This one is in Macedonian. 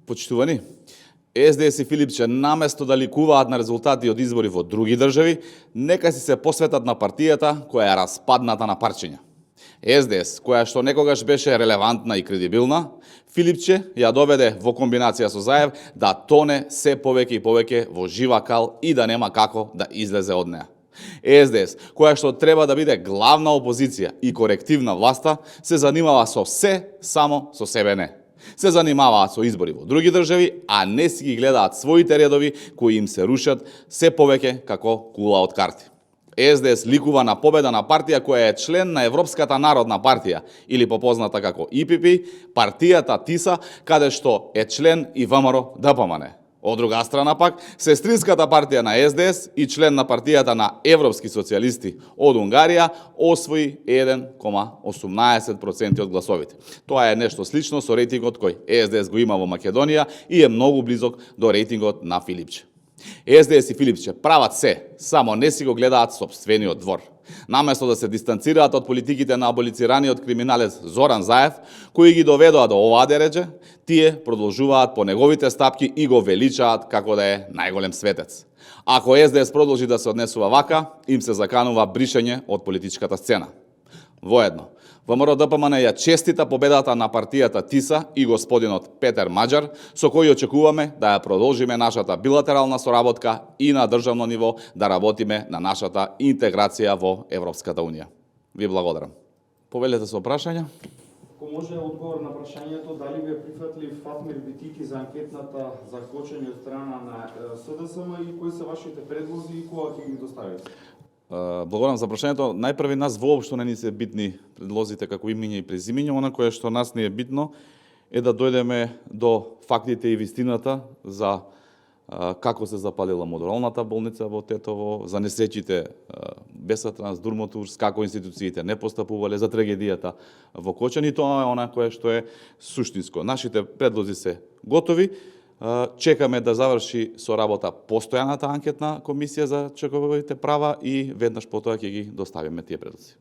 Почитувани, СДС и Филипче наместо да ликуваат на резултати од избори во други држави, нека си се посветат на партијата која е распадната на парчиња. СДС, која што некогаш беше релевантна и кредибилна, Филипче ја доведе во комбинација со Заев да тоне се повеќе и повеќе во жива кал и да нема како да излезе од неа. СДС, која што треба да биде главна опозиција и корективна власта, се занимава со се, само со себе не. Се занимаваат со избори во други држави, а не си ги гледаат своите редови кои им се рушат се повеќе како кула од карти. СДС ликува на победа на партија која е член на Европската народна партија, или попозната како ИПП, партијата ТИСА, каде што е член и ВМРО ДПМН. Од друга страна пак, сестринската партија на СДС и член на партијата на Европски социјалисти од Унгарија освои 1,18% од гласовите. Тоа е нешто слично со рейтингот кој СДС го има во Македонија и е многу близок до рейтингот на Филипче. СДС и Филипче прават се, само не си го гледаат сопствениот двор. Наместо да се дистанцираат од политиките на аболицираниот криминалец Зоран Заев, кои ги доведоа до оваа дередже, тие продолжуваат по неговите стапки и го величаат како да е најголем светец. Ако СДС продолжи да се однесува вака, им се заканува бришење од политичката сцена. Воедно, ВМРО ДПМН ја честита победата на партијата ТИСА и господинот Петер Маџар, со кој очекуваме да ја продолжиме нашата билатерална соработка и на државно ниво да работиме на нашата интеграција во Европската Унија. Ви благодарам. Повелете со прашања. Ако може одговор на прашањето дали ви е прифатлив Фатмир Битики за анкетната за кочење од страна на СДСМ и кои се вашите предлози и кога ќе ги доставите? Благодарам за прашањето. Најпрви нас воопшто не ни се битни предлозите како имиња и презимиња, она кое што нас не е битно е да дојдеме до фактите и вистината за како се запалила модуларната болница во Тетово, за несреќите Бесатранс, Дурмотурс, како институциите не постапувале, за трагедијата во Кочани. Тоа е она кое што е суштинско. Нашите предлози се готови. Чекаме да заврши со работа постојаната анкетна комисија за човековите права и веднаш потоа ќе ги доставиме тие предлози.